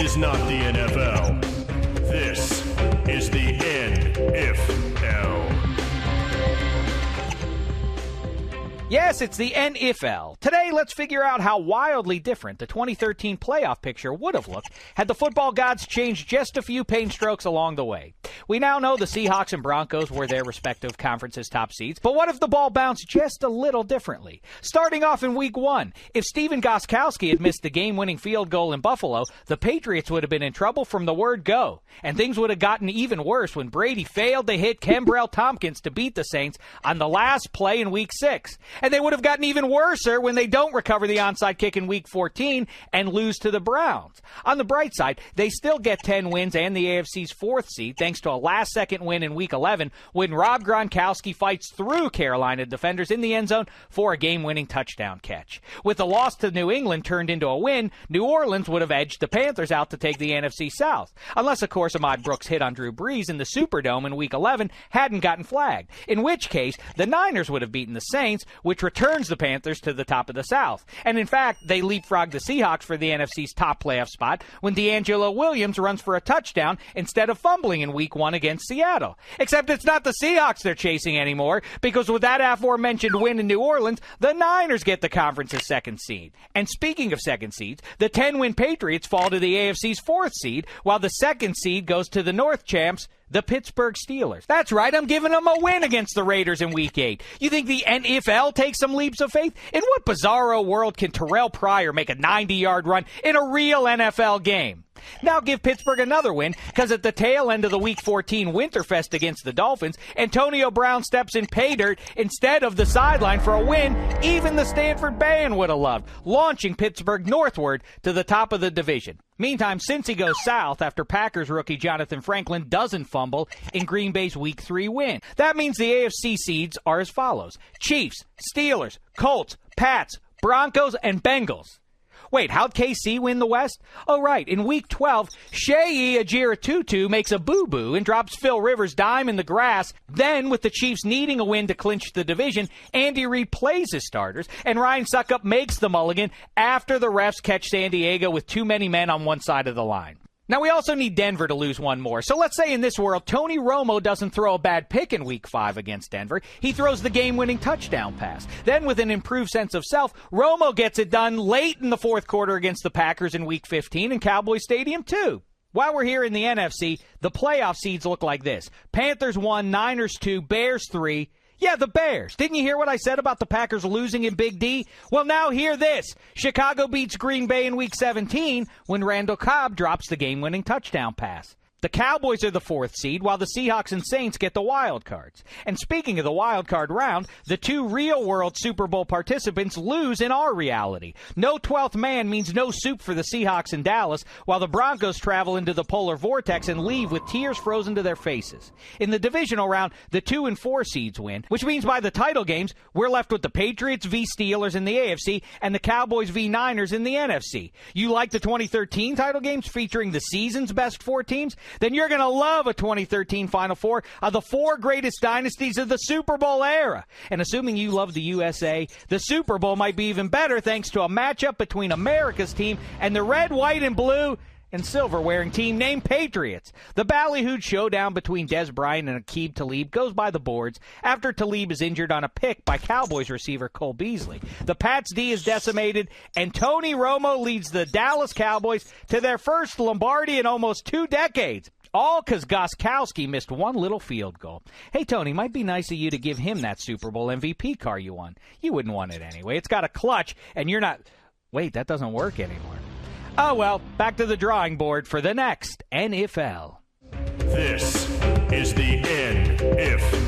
is not the NFL. This is the NFL. Yes, it's the NFL. Today, let's figure out how wildly different the 2013 playoff picture would have looked had the football gods changed just a few paint strokes along the way. We now know the Seahawks and Broncos were their respective conferences' top seeds, but what if the ball bounced just a little differently? Starting off in Week 1, if Stephen Gostkowski had missed the game-winning field goal in Buffalo, the Patriots would have been in trouble from the word go, and things would have gotten even worse when Brady failed to hit Kembrell Tompkins to beat the Saints on the last play in Week 6. And they would have gotten even worser when they don't recover the onside kick in Week 14 and lose to the Browns. On the bright side, they still get 10 wins and the AFC's fourth seed thanks to a last-second win in Week 11 when Rob Gronkowski fights through Carolina defenders in the end zone for a game-winning touchdown catch. With the loss to New England turned into a win, New Orleans would have edged the Panthers out to take the NFC South. Unless, of course, Ahmad Brooks' hit on Drew Brees in the Superdome in Week 11 hadn't gotten flagged, in which case the Niners would have beaten the Saints, which returns the Panthers to the top of the South. And in fact, they leapfrogged the Seahawks for the NFC's top playoff spot when D'Angelo Williams runs for a touchdown instead of fumbling in Week 1 against Seattle. Except it's not the Seahawks they're chasing anymore, because with that aforementioned win in New Orleans, the Niners get the conference's second seed. And speaking of second seeds, the 10-win Patriots fall to the AFC's fourth seed, while the second seed goes to the North champs, the Pittsburgh Steelers. That's right, I'm giving them a win against the Raiders in Week 8. You think the NFL takes some leaps of faith? In what bizarro world can Terrell Pryor make a 90-yard run in a real NFL game? Now give Pittsburgh another win, because at the tail end of the Week 14 Winterfest against the Dolphins, Antonio Brown steps in pay dirt instead of the sideline for a win even the Stanford Band would have loved, launching Pittsburgh northward to the top of the division. Meantime, Cincy goes south after Packers rookie Jonathan Franklin doesn't fumble in Green Bay's Week 3 win. That means the AFC seeds are as follows: Chiefs, Steelers, Colts, Pats, Broncos, and Bengals. Wait, how'd KC win the West? Oh, right. In Week 12, Shea Ajira-Tutu makes a boo-boo and drops Phil Rivers' dime in the grass. Then, with the Chiefs needing a win to clinch the division, Andy Reid plays his starters, and Ryan Suckup makes the mulligan after the refs catch San Diego with too many men on one side of the line. Now, we also need Denver to lose one more. So let's say in this world, Tony Romo doesn't throw a bad pick in Week 5 against Denver. He throws the game-winning touchdown pass. Then, with an improved sense of self, Romo gets it done late in the fourth quarter against the Packers in Week 15 in Cowboy Stadium, too. While we're here in the NFC, the playoff seeds look like this: Panthers 1, Niners 2, Bears 3. Yeah, the Bears. Didn't you hear what I said about the Packers losing in Big D? Well, now hear this. Chicago beats Green Bay in Week 17 when Randall Cobb drops the game-winning touchdown pass. The Cowboys are the fourth seed, while the Seahawks and Saints get the wild cards. And speaking of the wild card round, the two real-world Super Bowl participants lose in our reality. No 12th man means no soup for the Seahawks in Dallas, while the Broncos travel into the polar vortex and leave with tears frozen to their faces. In the divisional round, the 2 and 4 seeds win, which means by the title games, we're left with the Patriots v. Steelers in the AFC and the Cowboys v. Niners in the NFC. You like the 2013 title games featuring the season's best 4 teams? Then you're going to love a 2013 Final Four of the 4 greatest dynasties of the Super Bowl era. And assuming you love the USA, the Super Bowl might be even better thanks to a matchup between America's team and the red, white, and blue and silver-wearing team named Patriots. The ballyhooed showdown between Des Bryant and Aqib Talib goes by the boards after Talib is injured on a pick by Cowboys receiver Cole Beasley. The Pats' D is decimated, and Tony Romo leads the Dallas Cowboys to their first Lombardi in almost 2 decades. All because Gostkowski missed one little field goal. Hey, Tony, might be nice of you to give him that Super Bowl MVP car you won. You wouldn't want it anyway. It's got a clutch, and you're not... Wait, that doesn't work anymore. Oh, well, back to the drawing board for the next NFL. This is the NFL.